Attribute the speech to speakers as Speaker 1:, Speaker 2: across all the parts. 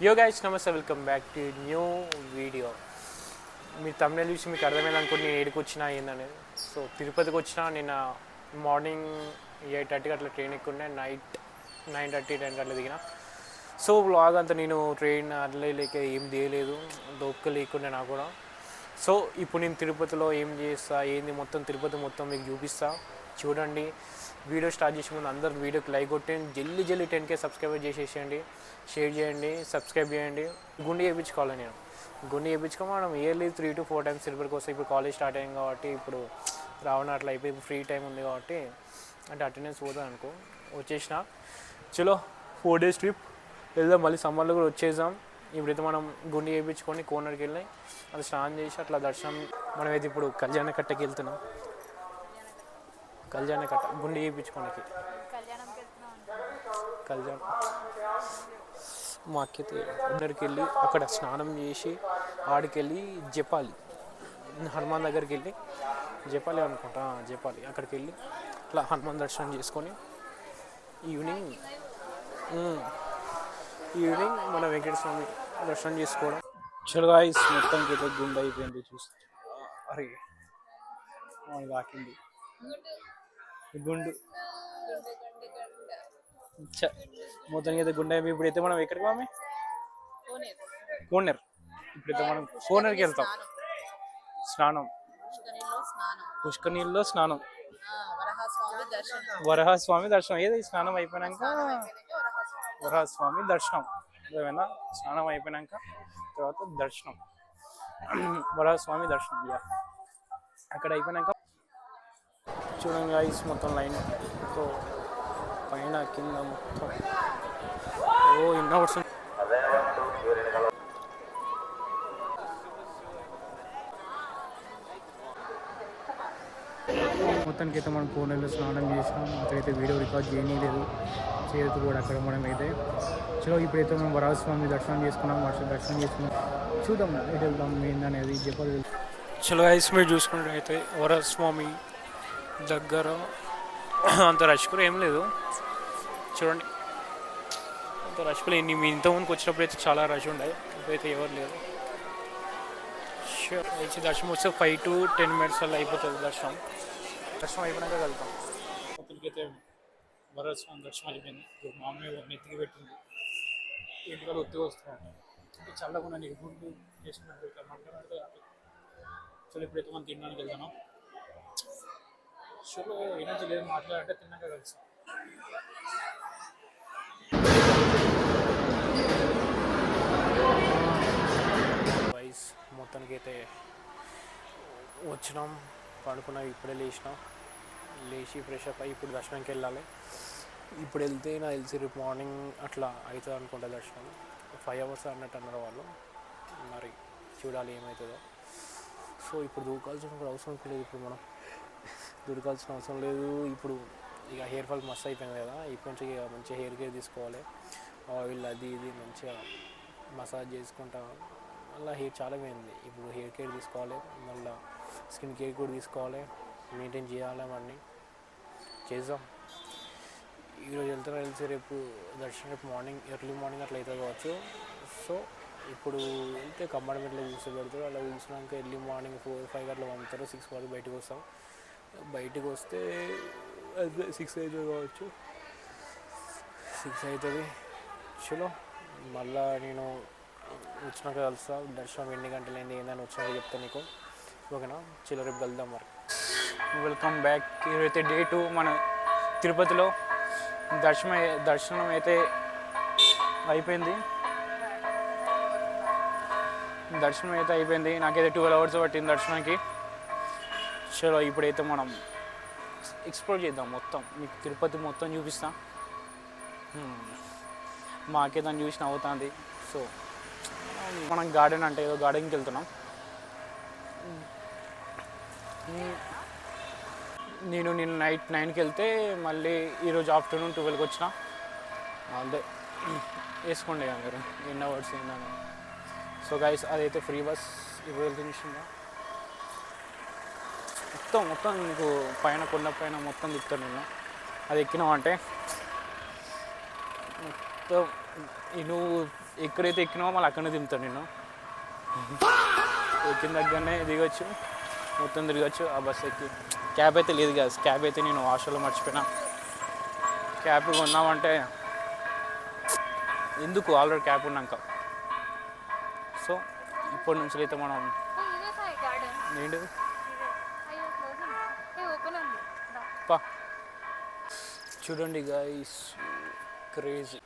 Speaker 1: యో గైస్ నమస్తే, welcome back to new video. మీరు తమిళ చూసి మీకు అర్థమైంది అనుకుంటే నేను ఏడికి వచ్చినా ఏందనేది. సో తిరుపతికి వచ్చిన నిన్న మార్నింగ్ 8:30కి అట్లా ట్రైన్ ఎక్కుండే, నైట్ 9:30 10కి అట్లా దిగిన. సో వ్లాగ్ అంతా నేను ట్రైన్ అట్లా లేక ఏం తీయలేదు, దోక్క లేకుండే నాకు కూడా. సో ఇప్పుడు నేను తిరుపతిలో ఏం చేస్తా ఏంది మొత్తం తిరుపతి మొత్తం మీకు చూపిస్తా, చూడండి. వీడియో స్టార్ట్ చేసే ముందు అందరు వీడియోకి లైక్ కొట్టండి, జల్దీ 10K సబ్స్క్రైబర్ చేసేసేయండి, షేర్ చేయండి, సబ్స్క్రైబ్ చేయండి. గుండె వేయించుకోవాలి, నేను గుండె వేయించుకో. మనం ఇయర్లీ 3 to 4 times తిరుపతికి వస్తాయి. ఇప్పుడు కాలేజ్ స్టార్ట్ అయింది కాబట్టి ఇప్పుడు రావడం అట్లా అయిపోయి ఇప్పుడు ఫ్రీ టైం ఉంది కాబట్టి అంటే అటెండెన్స్ పోతుంది అనుకో. వచ్చేసిన చలో 4 days ట్రిప్ వెళ్దాం. మళ్ళీ సమ్మర్లో కూడా వచ్చేద్దాం. ఇప్పుడైతే మనం గుండె వేయించుకొని కోనర్కి వెళ్ళి అది స్నానం చేసి అట్లా దర్శనం. మనమైతే ఇప్పుడు కళ్యాణ కట్టకి వెళ్తున్నాం. కళ్యాణ కట్ట గుండె వేయించుకోనికి కళ్యాణం మా అక్కయితే అందరికి వెళ్ళి అక్కడ స్నానం చేసి ఆడికెళ్ళి జపాలి, హనుమాన్ దగ్గరికి వెళ్ళి జపాలి అనుకుంటా, జపాలి అక్కడికి వెళ్ళి అట్లా హనుమాన్ దర్శనం చేసుకొని ఈవినింగ్ మన వెంకటేశ్వర స్వామి దర్శనం చేసుకోవడం. చలో గాయ్స్, మొత్తానికి అయితే గుండె అయిపోయింది. చూస్తే అరే వాకింది గుండు మొత్తానికి అయితే గుండె అయిపోయి. ఇప్పుడైతే మనం ఎక్కడికి పోమే, కోనేరు. ఇప్పుడైతే మనం కోనేరుకి వెళ్తాం. స్నానం, పుష్కర్ స్నానం, వరహస్వామి దర్శనం. ఏది స్నానం అయిపోయినాక వరహస్వామి దర్శనం, ఏమైనా స్నానం అయిపోయినాక తర్వాత దర్శనం, వరహస్వామి దర్శనం. ఇక అక్కడ అయిపోయినాక చూడండి ఐస్ మొత్తం లైన్తో పైన కింద మొత్తం ఇన్న వస్తుంది. మొత్తానికి అయితే మనం కోనేరులో స్నానం చేసినాం. అక్కడైతే వీడియో రికార్డ్ చేయలేదు, చేరుతూ కూడా అక్కడ మనం అయితే. చలో ఇప్పుడైతే మనం వరహస్వామి దర్శనం చేసుకున్నాం, దర్శనం చేసుకున్నాం. చూద్దాం ఎటు వెళ్దాం ఏందనేది చెప్పాలి. చలో ఐస్ మీరు చూసుకున్నట్టయితే వరహస్వామి దగ్గర అంత రష్ కూడా ఏం లేదు. చూడండి అంత రష్ కూడా మీ ఇంతకుముందుకు వచ్చినప్పుడు అయితే చాలా రష్ ఉండే, ఇప్పుడైతే ఎవరు లేరు. అయితే దర్శనం వస్తే 5 to 10 minutes అలా అయిపోతుంది దర్శనం. దర్శనం అయిపోయినాక వెళ్తాం. అతనికైతే వరస్వామి దర్శనం అయిపోయింది. ఇప్పుడు మా అమ్మాయి నెత్తికి పెట్టింది, ఇంటికాడ ఒత్తిగా వస్తున్నాను. అంటే చల్లకుండా గుండు చేసినట్టు ఇట్లా మంట. చలో ఇప్పుడైతే మనం తినడానికి వెళ్తాను. చలో ఎనర్జీ లేదు మాట్లాడంటే తిన్నాక కలిసి. వైస్ మొత్తానికి అయితే వచ్చినాం, పడుకున్నాం. ఇప్పుడే లేచి ఫ్రెష్ అప్ అయ్యి ఇప్పుడు దర్శనంకి వెళ్ళాలి. ఇప్పుడు వెళ్తే నాకు తెలిసి రేపు మార్నింగ్ అట్లా అవుతుంది అనుకుంటా దర్శనం. 5 hours అన్నట్టు అన్నారు వాళ్ళు, మరి చూడాలి ఏమవుతుందో. సో ఇప్పుడు దూకాల్సిన కూడా అవసరం లేదు, ఇప్పుడు మనం దొరకాల్సిన అవసరం లేదు. ఇప్పుడు ఇక హెయిర్ ఫాల్ మస్తు అయిపోయింది కదా, ఇప్పటి నుంచి ఇక మంచిగా హెయిర్ కేర్ తీసుకోవాలి. ఆయిల్ అది ఇది మంచిగా మసాజ్ చేసుకుంటా. మళ్ళీ హెయిర్ చాలా పోయింది, ఇప్పుడు హెయిర్ కేర్ తీసుకోవాలి, మళ్ళీ స్కిన్ కేర్ కూడా తీసుకోవాలి, మెయింటైన్ చేయాలి. అవన్నీ చేద్దాం. ఈరోజు వెళ్తే రేపు దర్శనం రేపు ఎర్లీ మార్నింగ్ అట్లా అవుతుంది కావచ్చు. సో ఇప్పుడు వెళ్తే కంపార్ట్మెంట్లో కూర్చోబెడతారు, అలా కూర్చున్నాక ఎర్లీ మార్నింగ్ 4 5 అట్లా పంపుతారు. 6 వరకు బయటకు వస్తాం. బయటకు వస్తే 6 అవుతుంది కావచ్చు, 6 అవుతుంది. చలో మళ్ళా నేను వచ్చినాక కలుస్తా. దర్శనం ఎన్ని గంటలు అయింది ఏందని వచ్చినాక చెప్తాను నీకు, ఓకేనా? చలో రేపు కలుద్దాం మరి. Welcome back. ఇవైతే డే 2 మన తిరుపతిలో దర్శనం అయితే అయిపోయింది. నాకైతే 12 hours పట్టింది దర్శనానికి. చలో ఇప్పుడైతే మనం ఎక్స్ప్లోర్ చేద్దాం, మొత్తం మీకు తిరుపతి మొత్తం చూపిస్తా. మాకే దాన్ని చూసి నవ్వుతుంది. సో మనం గార్డెన్ అంటే ఏదో గార్డెన్కి వెళ్తున్నాం. నేను నైట్ 9కి వెళ్తే మళ్ళీ ఈరోజు ఆఫ్టర్నూన్ 12కి వచ్చిన. అదే వేసుకోండి కదా మీరు ఎన్ని అవర్స్ ఏందని. సో గైస్ అదైతే ఫ్రీ బస్. ఇప్పుడు వెళ్తుందా మొత్తం నీకు పైన కొండ పైన మొత్తం తిప్పుతాను నిన్న. అది ఎక్కినావు అంటే మొత్తం నువ్వు ఎక్కడైతే ఎక్కినామో మళ్ళీ అక్కడనే దింపుతాను నేను. ఎక్కిన దగ్గరనే దిగొచ్చు, మొత్తం తిరగచ్చు ఆ బస్ ఎక్కి. క్యాబ్ అయితే లేదు కదా, క్యాబ్ అయితే నేను హాస్టల్లో మర్చిపోయినా. క్యాబ్ కొన్నామంటే ఎందుకు, ఆల్రెడీ క్యాబ్ ఉన్నాక. సో ఇప్పటి నుంచి అయితే మనం ఏంటిది పా చూడండి గైస్, క్రేజీ.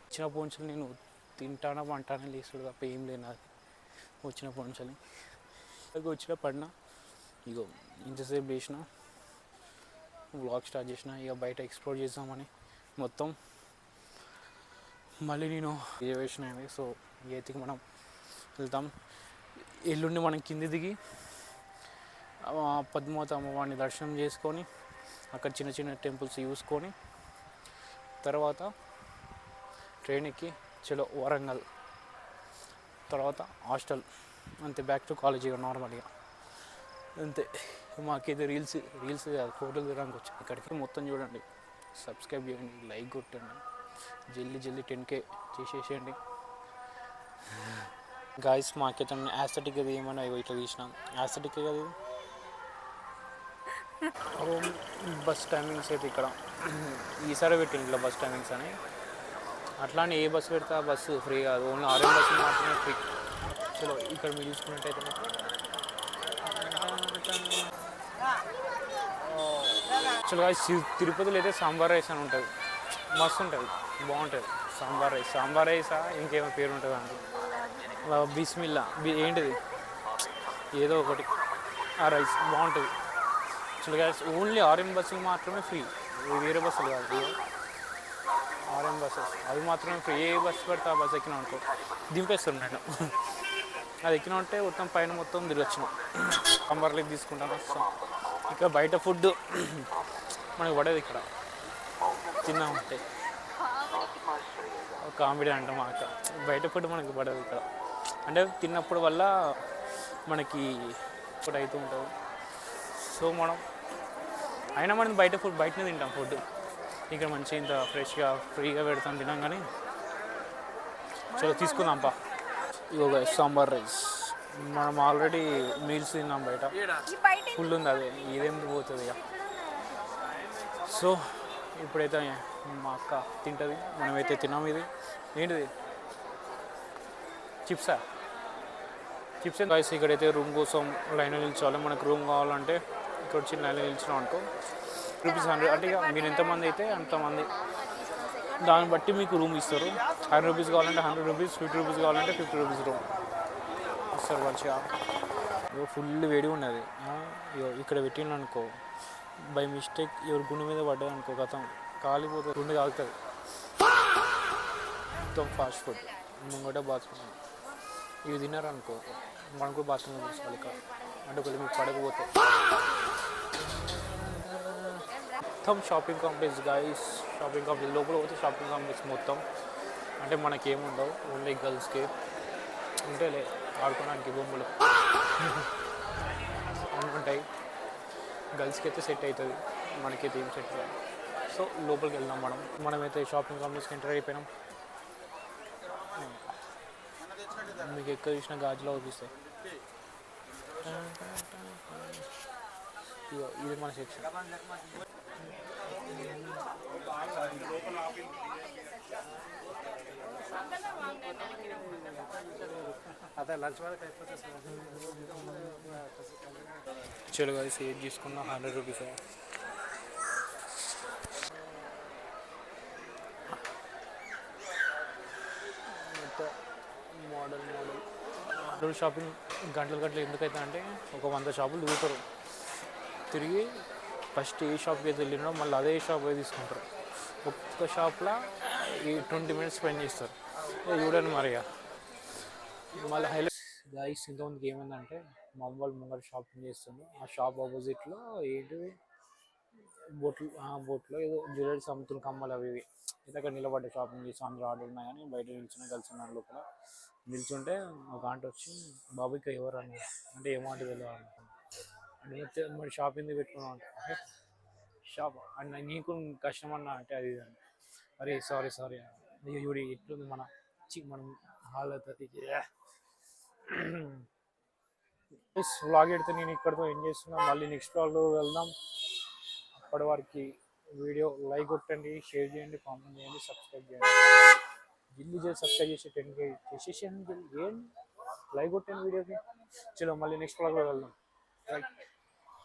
Speaker 1: వచ్చిన పోంచులు నేను తింటానా వంటానా లేసుడు తప్ప ఏం లేను. అది వచ్చిన పోంచులు వచ్చిన పడినా, ఇగో ఇంతసేపు లేచిన వ్లాగ్ స్టార్ట్ చేసిన, ఇక బయట ఎక్స్ప్లోర్ చేద్దామని మొత్తం. మళ్ళీ నేను రిజర్వేషన్ అయింది, సో ఏతికి మనం వెళ్తాం. ఎల్లుండి మనం కింది దిగి పద్మావతి అమ్మవారిని దర్శనం చేసుకొని అక్కడ చిన్న చిన్న టెంపుల్స్ చూసుకొని తర్వాత ట్రైన్ ఎక్కి చలో వరంగల్, తర్వాత హాస్టల్, అంతే. బ్యాక్ టు కాలేజీ నార్మల్గా అంతే. మాకైతే రీల్స్ కాదు, ఫోటోలు తీయడానికి వచ్చాను ఇక్కడికి. మొత్తం చూడండి, సబ్స్క్రైబ్ చేయండి, లైక్ కొట్టండి, జల్దీ 10K చేసేసేయండి గాయస్. మాకైతే యాస్థెటిక్ అది ఏమైనా ఇట్లా తీసినాం, యాస్థెటిక్ కదా ఇది. బస్ టైమింగ్స్ అయితే ఇక్కడ ఈసారి పెట్టింది ఇట్లా బస్ టైమింగ్స్ అని. అట్లానే ఏ బస్సు పెడితే ఆ బస్సు ఫ్రీ కాదు, ఓన్లీ ఆర్ఎం బస్సు మాత్రమే ఫ్రీ. చలో ఇక్కడ మీరు చూసుకున్నట్టయితే చలో తిరుపతిలో అయితే సాంబార్ రైస్ అని ఉంటుంది, మస్తు ఉంటుంది, బాగుంటుంది. సాంబార్ రైసా ఇంకేమో పేరు ఉంటుంది అండి, బిస్మిల్లా ఏంటిది ఏదో ఒకటి, ఆ రైస్ బాగుంటుంది. చలో గాయస్, ఓన్లీ ఆర్ఎం బస్సులు మాత్రమే ఫ్రీ, వేరే బస్సులు కాదు. ఆర్ఎం బస్సెస్ అవి మాత్రమే ఫ్రీ. ఏ బస్సు పెడితే ఆ బస్సు ఎక్కినా అనుకో దింపేస్తాను నేను. అది ఎక్కినా ఉంటే మొత్తం పైన మొత్తం తిరగొచ్చినాం. సాంబార్లోకి తీసుకుంటాను వస్తాం. ఇక బయట ఫుడ్ మనకు పడేది ఇక్కడ తిన్నామంటే కామెడీ అంట మాక. బయట ఫుడ్ మనకి పడదు ఇక్కడ, అంటే తిన్నప్పుడు వల్ల మనకి ఫుడ్ అవుతూ ఉంటుంది. సో అయినా మనం బయటనే తింటాం ఫుడ్. ఇక్కడ మంచిగా ఇంత ఫ్రెష్గా ఫ్రీగా పెడతాం తినాం. కానీ చలో తీసుకుందాంపా. ఇగో సాంబార్ రైస్ మనం ఆల్రెడీ మీల్స్ తిన్నాం బయట, ఫుల్ ఉంది. అదే ఇదేం పోతుంది ఇక. సో ఇప్పుడైతే మా అక్క తింటుంది, మనమైతే తిన్నాం. ఇది ఏంటిది చిప్స్ గాయస్. ఇక్కడైతే రూమ్ కోసం లైన్లో నిల్చోవాలి. మనకు రూమ్ కావాలంటే ఇక్కడ వచ్చి లైన్లో నిల్చున్నాం అనుకో ₹100, అంటే ఇక మీరు ఎంతమంది అయితే అంతమంది దాన్ని బట్టి మీకు రూమ్ ఇస్తారు. ₹100 కావాలంటే ₹100, ₹50 కావాలంటే ₹50 రూమ్ ఇస్తారు మంచిగా. ఫుల్ వేడి ఉన్నది. ఇక్కడ పెట్టిన అనుకో బై మిస్టేక్ ఎవరి గుండె మీద పడ్డది అనుకో గతం కాలిపోతుంది, గుండె కాలుతుంది. మొత్తం ఫాస్ట్ ఫుడ్ ముంగట బాత్రూమ్. ఇవి తిన్నారనుకో మనం కూడా బాత్రూమ్ తీసుకోవాలి ఇక్కడ, అంటే ఒకవేళ మీకు పడకపోతే. మొత్తం shopping complex guys, shopping complex లోపల పోతే షాపింగ్ కాంప్లెక్స్ మొత్తం. అంటే మనకేముండవు, ఓన్లీ గర్ల్స్కి ఉంటేలే ఆడుకోవడానికి బొమ్మలు అన్నీ ఉంటాయి. గర్ల్స్కి అయితే సెట్ అవుతుంది, మనకైతే ఏం సెట్ కాదు. సో లోపలికి వెళ్దాం. మనమైతే షాపింగ్ కాంప్లెక్స్కి ఎంటర్ అయిపోయినాం. మీకు ఎక్కడ చూసిన గాజులో అవుపిస్తాయి. ఇది మన సెక్షన్. అదే లంచ్ వరకు అయిపోతే చలో గాయస్, ఏది తీసుకున్నా ₹100. మోడల్ షాపింగ్ గంటలు ఎందుకైతే అంటే ఒక 100 షాపులు తిరుగుతారు. తిరిగి ఫస్ట్ ఏ షాప్కి అయితే వెళ్ళినారో మళ్ళీ అదే షాప్ అయితే తీసుకుంటారు. ఒక్క షాప్లో 20 minutes స్పెండ్ చేస్తారు. చూడండి మరి. మళ్ళీ హైలైట్ గాయస్, ఇంతమందికి ఏమైందంటే మా అమ్మ వాళ్ళు ముంగట షాపింగ్ చేస్తుంది. ఆ షాప్ ఆపోజిట్లో ఏంటివి బోట్లో ఏదో జ్యువెలరీస్ అమ్ముతున్న కమ్మలు అవి ఇవి అయితే అక్కడ నిలబడ్డ షాపింగ్ చేసి అందరూ ఆర్డర్ ఉన్నాయి. కానీ బయట కలిసి ఉన్నాను. లోపల నిల్చుంటే ఒక ఆంట వచ్చి బాబుకి ఎవరు అని అంటే ఏమంటే తెలియదు అనుకున్నాను. అంటే మరి షాపింగ్ పెట్టుకున్నాం అంటే షాప్ అన్న నీకు కష్టం అన్న అంటే అది ఇది అని. అరే సారీ అయ్యో చూడు ఎట్లుంది మనం హాల్ అవుతుంది. వ్లాగ్ ఎడితే నేను ఇక్కడితో ఏం చేస్తున్నా, మళ్ళీ నెక్స్ట్ వ్లాగ్లో వెళ్దాం. అప్పటి వరకు వీడియో లైక్ కొట్టండి, షేర్ చేయండి, కామెంట్ చేయండి, సబ్స్క్రైబ్ చేయండి. జల్దీ చేసి సబ్స్క్రైబ్ చేసి 10K చేసేసి ఏంటి లైక్ కొట్టండి వీడియోకి. చలో మళ్ళీ నెక్స్ట్ వ్లాగ్లో వెళ్దాం. రైట్.